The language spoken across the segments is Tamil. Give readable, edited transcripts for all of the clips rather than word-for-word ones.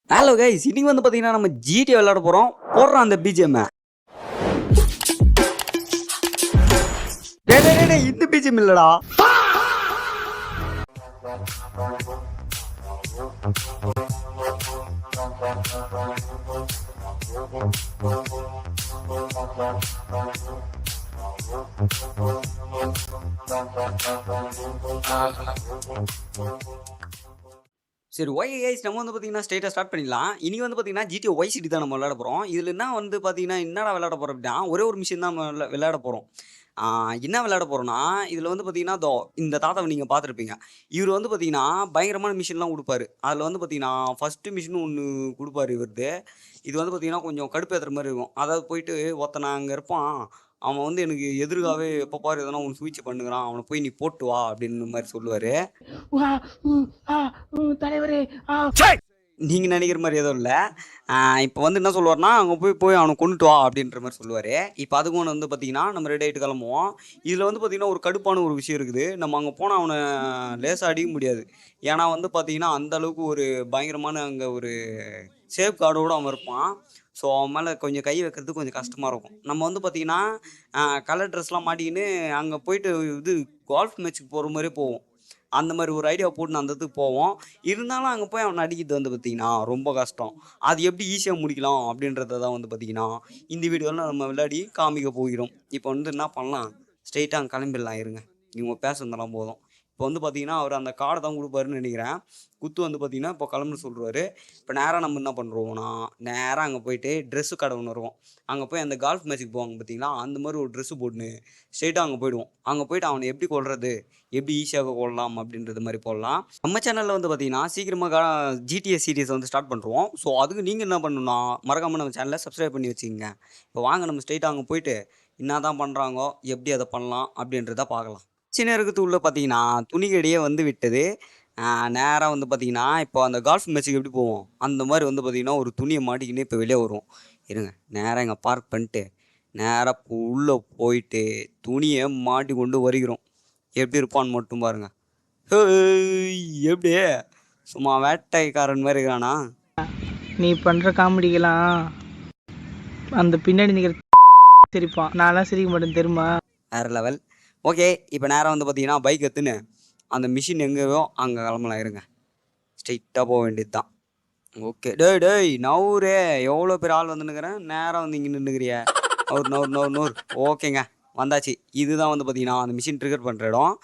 ஹலோ கைஸ், இன்னைக்கு வந்து பார்த்தீங்கன்னா நம்ம ஜிடிஏ விளையாட போகிறோம். போடுறோம் அந்த பிஜிஎம். இந்த பிஜிஎம் இல்லடா. சரி, ஓகே கைஸ், நம்ம வந்து பார்த்தீங்கன்னா ஸ்ட்ரெயிட்டாக ஸ்டார்ட் பண்ணிடலாம். இன்னைக்கு வந்து பார்த்தீங்கன்னா ஜிடிஏ ஒய் சிட்டி தான் நம்ம விளையாட போகிறோம். இதில் என்ன வந்து பார்த்தீங்கன்னா என்னடா விளையாட போகிறோம் அப்படின்னா, ஒரே ஒரு மிஷின் தான் நம்ம விளையாட போகிறோம். என்ன விளையாட போகிறோம்னா, இதில் வந்து பார்த்தீங்கன்னா இந்த தாத்தாவை நீங்கள் பார்த்துருப்பீங்க. இவர் வந்து பார்த்தீங்கன்னா பயங்கரமான மிஷின்லாம் கொடுப்பாரு. அதில் வந்து பார்த்தீங்கன்னா ஃபஸ்ட்டு மிஷின் ஒன்று கொடுப்பாரு இவருது. இது வந்து பார்த்தீங்கன்னா கொஞ்சம் கடுப்பேற்றுற மாதிரி இருக்கும். அதாவது போயிட்டு ஒருத்தன் அங்கே இருப்பான். அவன் வந்து எனக்கு எதிர்காவே எப்போ பாரு எதனா ஒன்று சூழ்ச்சி பண்ணுகிறான், அவனை போய் நீ போட்டு வா அப்படின்னு மாதிரி சொல்லுவார். தலைவரே நீங்க நினைக்கிற மாரி எதுவும் இல்ல. இப்போ வந்து என்ன சொல்லுவாருன்னா, அங்க போய் அவன கொன்னுட்டு வா அப்படின்ற மாரி சொல்லுவாரு. இப்போ அதுக்கும் வந்து பார்த்தீங்கன்னா, நம்ம ரெடி ஆயிட்டு கிளம்புவோம். இதுல வந்து பார்த்தீங்கன்னா, ஒரு கடுப்பான ஒரு விஷயம் இருக்குது. நம்ம அங்க போனா அவன லேசா அடிக்க முடியாது. ஏன்னா வந்து பார்த்தீங்கன்னா, அந்த அளவுக்கு ஒரு பயங்கரமான அங்க ஒரு சேஃப் கார்டோட அவன் இருப்பான். ஸோ அவன் மேல கொஞ்சம் கை வைக்கிறது கொஞ்சம் கஷ்டமா இருக்கும். நம்ம வந்து பார்த்தீங்கன்னா, கலர் ட்ரெஸ்லாம் மாட்டிக்கின்னு அங்க போயிட்டு இது கோல்ஃப் மேட்ச்சுக்கு போற மாரியே போவோம். அந்த மாரி ஒரு ஐடியா போட்டு அந்த இடத்துக்கு போவோம். இருந்தாலும் அங்க போய் அவன அடிக்கிறது வந்து பார்த்தீங்கன்னா, ரொம்ப கஷ்டம். அது எப்படி ஈஸியா முடிக்கலாம் அப்படின்றத தான் வந்து பார்த்தீங்கன்னா, இந்த வீடியோல நம்ம விளையாடி காமிக்க போகிறோம். இப்போ வந்து என்ன பண்ணலாம், ஸ்ட்ரெயிட்டா அங்க கிளம்பிடலாம் இருங்க. இவங்க பேசுனதெல்லாம் போதும். இப்போ வந்து பார்த்தீங்கன்னா, அவரு அந்த கார்ட தான் குடுப்பாருன்னு நெனைக்கிறேன். குத்து வந்து பார்த்தீங்கன்னா, இப்போ கிளம்புன்னு சொல்ருவாரு. இப்போ நேரா நம்ம என்ன பண்றோம்னா, நேரா அங்க போயிட்டு ட்ரெஸ்ஸு கடை ஒண்ணு இருக்கும். அங்க போய் அந்த கால்ஃப் மேட்ச்சுக்கு போவாங்க பார்த்தீங்களா, அந்த மாரி ஒரு ட்ரெஸ்ஸு போட்டுன்னு ஸ்ட்ரெயிட்டா அங்க போயிடுவோம். அங்க போயிட்டு அவன எப்படி கொல்றது? எப்படி ஈஸியாக கொள்ளலாம் அப்படின்றது மாதிரி போடலாம். நம்ம சேனலில் வந்து பார்த்தீங்கன்னா சீக்கிரமாக ஜிடிஏ சீரிஸ் வந்து ஸ்டார்ட் பண்ணுறோம். ஸோ அதுக்கு நீங்கள் என்ன பண்ணணும்னா மறக்காமல் நம்ம சேனலை சப்ஸ்கிரைப் பண்ணி வச்சுக்கோங்க. இப்போ வாங்க நம்ம ஸ்ட்ரெயிட்டாக அங்கே போயிட்டு என்ன தான் பண்ணுறாங்கோ, எப்படி அதை பண்ணலாம் அப்படின்றத பார்க்கலாம். சின்ன இருக்கிறது உள்ள பார்த்தீங்கன்னா துணிக்கடையே வந்து விட்டது. நேராக வந்து பார்த்தீங்கன்னா இப்போ அந்த கால்ஃப் மேட்ச்சுக்கு எப்படி போவோம் அந்த மாதிரி வந்து பார்த்தீங்கன்னா ஒரு துணியை மாட்டிக்கின்னு இப்போ வெளியே வருவோம். இருங்க, நேராக இங்கே பார்க் பண்ணிட்டு நேராக உள்ளே போயிட்டு துணியை மாட்டி கொண்டு வருகிறோம். எப்படி இருப்பான்னு மட்டும் பாருங்க. ஹேய், எப்படி சும்மா வேட்டைக்காரன் மாதிரி இருக்கானா? நீ பண்ற காமெடிக்கெல்லாம் அந்த பின்னாடி நிக்கிற சிரிப்பான். நான்லாம் சிரிக்க மாட்டேன் தெரியுமா? வேற லெவல். ஓகே, இப்போ நேரம் வந்து பார்த்தீங்கன்னா பைக் எடுத்துன்னு அந்த மிஷின் எங்கேயோ அங்கே கிளம்பலாம். இருங்க, ஸ்ட்ரெயிட்டாக போக வேண்டியது தான். ஓகே, டேய் டேய் நவுரே, எவ்வளோ பேர் ஆள் வந்துன்னுக்கிறேன், நேராக வந்து இங்கே நின்றுக்கிறிய. நவுர் நவுர் நவுர் நூர். ஓகேங்க, வந்தாச்சு. இதுதான் வந்து பார்த்தீங்கன்னா அந்த மிஷின் ட்ரிகர் பண்ணுற இடம்.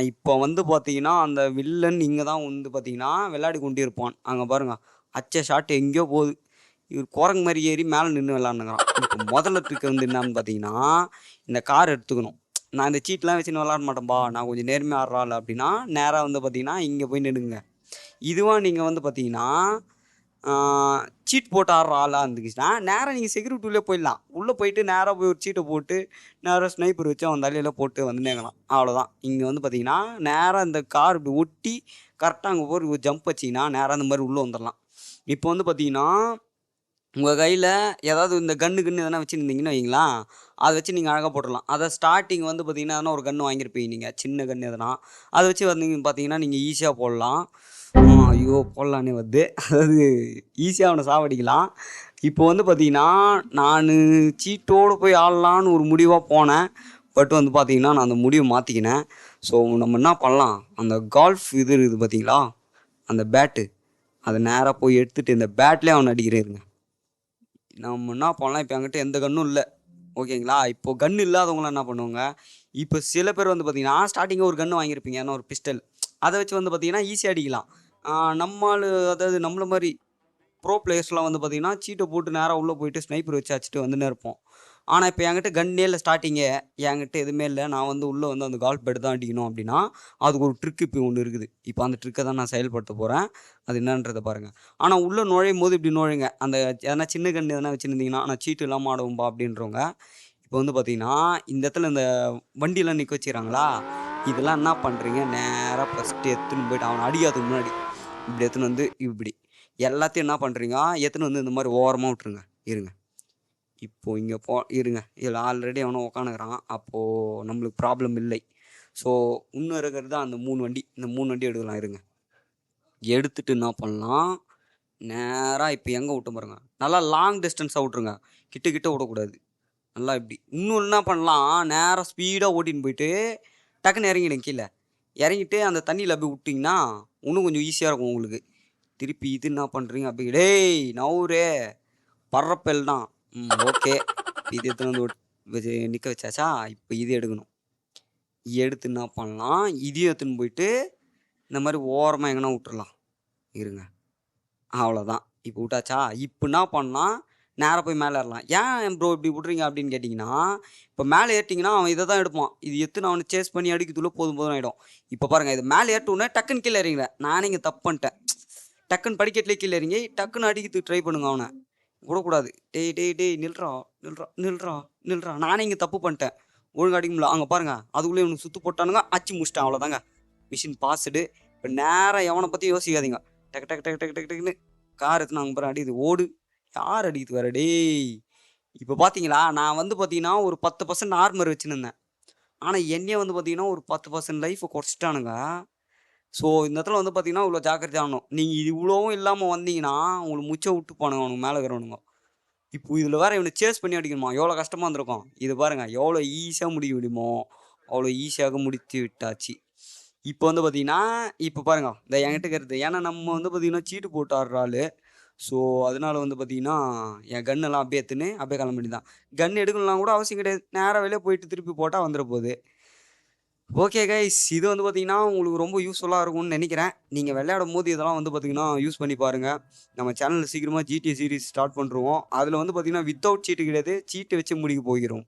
இப்போ வந்து பார்த்தீங்கன்னா அந்த வில்லன் இங்கே தான் வந்து பார்த்தீங்கன்னா விளையாடி கொண்டு இருப்பான். அங்கே பாருங்க, அச்ச ஷாட் எங்கேயோ போகுது. இவர் குரங்கு மாதிரி ஏறி மேலே நின்று விளாட்னுங்கிறான். இப்போ முதல்ல ட்ரிக் வந்து என்னன்னு பார்த்தீங்கன்னா, இந்த கார் எடுத்துக்கணும். நான் இந்த சீட்லாம் வச்சுன்னு விளாட மாட்டேன்பா, நான் கொஞ்சம் நேர்மையாக ஆடுறாள் அப்படின்னா நேராக வந்து பார்த்தீங்கன்னா இங்கே போய் நின்றுங்க. இதுவாக நீங்கள் வந்து பார்த்தீங்கன்னா சீட் போட்டு ஆடுற ஆளாக இருந்துச்சுன்னா நேராக நீங்கள் செக்யூரிட்டி உள்ளே போயிடலாம். உள்ளே போயிட்டு நேராக போய் ஒரு சீட்டை போட்டு நேராக ஸ்னைப்பர் வச்சு அவன் தலையில் போட்டு வந்துனேங்கலாம். அவ்வளோதான். இங்கே வந்து பார்த்தீங்கன்னா நேராக இந்த கார் இப்படி ஒட்டி கரெக்டாக அங்கே போய் ஒரு ஜம்ப் வச்சிங்கன்னா நேராக அந்த மாதிரி உள்ளே வந்துடலாம். இப்போ வந்து பார்த்தீங்கன்னா உங்கள் கையில் ஏதாவது இந்த கன்று எதனா வச்சுருந்தீங்கன்னு வைங்களேன், அதை வச்சு நீங்கள் அழகாக போட்டுடலாம். அதை ஸ்டார்டிங் வந்து பார்த்தீங்கன்னா எதனா ஒரு கன்று வாங்கியிருப்பீங்க நீங்கள், சின்ன கன்று எதனா, அதை வச்சு வந்தீங்க பார்த்தீங்கன்னா நீங்கள் ஈஸியாக போடலாம். ஐயோ போடலான்னே வருது. அதாவது ஈஸியாக அவனை சாவடிக்கலாம். இப்போ வந்து பார்த்தீங்கன்னா நான் சீட்டோடு போய் ஆடலான்னு ஒரு முடிவாக போனேன். பட் வந்து பார்த்தீங்கன்னா நான் அந்த முடிவை மாற்றிக்கினேன். ஸோ நம்ம என்ன பண்ணலாம், அந்த கால்ஃப் இது இருக்குது பார்த்தீங்களா, அந்த பேட்டு, அதை நேராக போய் எடுத்துகிட்டு இந்த பேட்லேயே அவனை அடிக்கிறேருங்க. நம்ம என்ன பண்ணலாம், இப்போ என்கிட்ட எந்த கன்னும் இல்லை. ஓகேங்களா, இப்போ கன்று இல்லாதவங்களாம் என்ன பண்ணுவாங்க, இப்போ சில பேர் வந்து பார்த்தீங்கன்னா ஸ்டார்டிங்காக ஒரு கன்று வாங்கியிருப்பீங்க, ஏன்னா ஒரு பிஸ்டல், அதை வச்சு வந்து பார்த்தீங்கன்னா ஈஸியாக அடிக்கலாம். நம்மால் அதாவது நம்மள மாதிரி ப்ரோ பிளேயர்ஸ்லாம் வந்து பார்த்தீங்கன்னா சீட்டை போட்டு நேராக உள்ளே போயிட்டு ஸ்னைப்பர் வச்சு அடிச்சுட்டு வந்துன்னு இருப்போம். ஆனால் இப்போ என்கிட்ட கன்னே இல்லை, ஸ்டார்டிங்கே என்கிட்ட எதுவுமே இல்லை, நான் வந்து உள்ளே வந்து அந்த கால்ஃப் பேட் தான் அடிக்கணும் அப்படின்னா அதுக்கு ஒரு ட்ரிக் இப்போ ஒன்று இருக்குது. இப்போ அந்த ட்ரிக்கை தான் நான் செயல்படுத்த போகிறேன். அது என்னன்றதை பாருங்கள். ஆனால் உள்ளே நுழையும் போது இப்படி நுழைங்க. அந்த எதனா சின்ன கன்று எதனா வச்சுருந்தீங்கன்னா நான் சீட்டு இல்லாமல் ஆடுவோம்பா அப்படின்றவங்க, இப்போ வந்து பார்த்தீங்கன்னா இந்த இடத்துல இந்த வண்டியெல்லாம் நிற்க வச்சுக்கிறாங்களா, இதெல்லாம் என்ன பண்ணுறீங்க, நேராக ஃபஸ்ட்டு எடுத்துன்னு போயிட்டு அவனை அடிக்காதுக்கு முன்னாடி இப்படி எடுத்துன்னு வந்து இப்படி எல்லாத்தையும் என்ன பண்ணுறீங்க, எடுத்துன்னு வந்து இந்த மாதிரி ஓரமாக விட்டுருங்க. இருங்க, இப்போ இங்கே இருங்க, இதில் ஆல்ரெடி அவனும் உக்காந்துக்கிறான். அப்போது நம்மளுக்கு ப்ராப்ளம் இல்லை. ஸோ இன்னும் இருக்கிறது அந்த 3 வண்டி, இந்த 3 வண்டி எடுக்கலாம். இருங்க, எடுத்துட்டு என்ன பண்ணலாம், நேராக இப்போ எங்கே விட்டு பாருங்க, நல்லா லாங் டிஸ்டன்ஸாக விட்ருங்க, கிட்ட கிட்ட விடக்கூடாது. நல்லா இப்படி இன்னும் என்ன பண்ணலாம், நேராக ஸ்பீடாக ஓட்டின்னு போயிட்டு டக்குன்னு இறங்கிடுங்க கீழே. இறங்கிட்டு அந்த தண்ணியில் அப்படியே விட்டிங்கன்னா இன்னும் கொஞ்சம் ஈஸியாக இருக்கும் உங்களுக்கு. திருப்பி இது என்ன பண்ணுறீங்க அப்படி, டேய் நவுரு பறப்பல் தான். ஓகே. இது எடுத்துன்னு வந்து நிற்க வச்சாச்சா, இப்போ இது எடுக்கணும். எடுத்து என்ன பண்ணலாம், இதையும் எடுத்துன்னு போயிட்டு இந்த மாதிரி ஓரமாக எங்கன்னா விட்டுறலாம். இருங்க, அவ்வளோதான். இப்போ விட்டாச்சா, இப்போ என்ன பண்ணலாம், நேராக போய் மேலே ஏறலாம். ஏன் ப்ரோ இப்படி விட்றீங்க அப்படின்னு கேட்டிங்கன்னா, இப்போ மேலே ஏறிட்டிங்கன்னா அவன் இதை தான் எடுப்பான். இது எடுத்துன்னு அவனை சேஸ் பண்ணி அடிக்கிறதுக்குள்ளே போதும் போதும் ஆகிடும். இப்போ பாருங்கள், இது மேலே ஏறிட்டோன்னே டக்குன்னு கீழே இறங்கிங்களேன். நானே இங்கே தப்பு பண்ணிட்டேன். டக்குன்னு படிக்கட்டிலே கீழே இறங்கி டக்குன்னு அடிக்கிறதுக்கு ட்ரை பண்ணுங்க அவனை. விடக்கூடாது. டேய் டேய் டேய் நில்றா நில்றா நில்றா நில்றா. நானே இங்கே தப்பு பண்ணிட்டேன். ஒழுங்காக அடிக்க முடியல. அங்கே பாருங்கள், அதுக்குள்ளே இவனுக்கு சுற்று போட்டானுங்க, அச்சு முடிச்சிட்டேன். அவ்வளோதாங்க, மிஷின் பாஸ்டு. இப்போ நேராக எவனை பற்றி யோசிக்காதீங்க. டக்கு டக்கு டக்கு டக்கு டக்கு டக்குன்னு கார் எடுத்து நாங்கள் பாரு அடிக்குது, ஓடு. யார் அடிக்குது வேற டேய். இப்போ பார்த்தீங்களா, நான் வந்து பார்த்தீங்கன்னா ஒரு 10% ஆர்மர் வச்சுருந்தேன். ஆனால் என்னையே வந்து பார்த்தீங்கன்னா ஒரு 10% லைஃப்பை குறைச்சிட்டானுங்க. ஸோ இந்த இடத்துல வந்து பார்த்தீங்கன்னா இவ்வளோ ஜாக்கிரதையாக ஆகணும். நீங்கள் இது இவ்வளோவும் இல்லாமல் வந்தீங்கன்னா உங்களுக்கு முச்சை விட்டு போனுங்க அவனுக்கு மேலே இருக்கிறவனுங்க. இப்போ இதில் வேற இவனை சேஸ் பண்ணி அடிக்கணுமா, எவ்வளோ கஷ்டமாக இருந்திருக்கும். இது பாருங்க, எவ்வளோ ஈஸியாக முடிக்க முடியுமோ அவ்வளோ ஈஸியாக முடித்து விட்டாச்சு. இப்போ வந்து பார்த்தீங்கன்னா, இப்போ பாருங்க இந்த என்கிட்ட இருக்கிறது, ஏன்னா நம்ம வந்து பார்த்தீங்கன்னா சீட்டு போட்டு ஆடுற ஆள். ஸோ அதனால வந்து பார்த்தீங்கன்னா என் கன்னெல்லாம் அப்படியே எடுத்துன்னு அப்படியே கிளம்ப வேண்டியது தான். கன் எடுக்கணும்லாம் கூட அவசியம் கிடையாது. நேராக வெளியே போயிட்டு திருப்பி போட்டால் வந்துட போகுது. ஓகே கைஸ், இது வந்து பார்த்தீங்கன்னா உங்களுக்கு ரொம்ப யூஸ்ஃபுல்லாக இருக்கும்னு நினைக்கிறேன். நீங்கள் விளையாடும்போது இதெல்லாம் வந்து பார்த்தீங்கன்னா யூஸ் பண்ணி பாருங்கள். நம்ம சேனலில் சீக்கிரமாக GTA சீரிஸ் ஸ்டார்ட் பண்ணுறோம். அதில் வந்து பார்த்தீங்கன்னா வித்தவுட் சீட்டு கிடையாது, சீட்டு வச்சு முடிக்க போகிறோம்.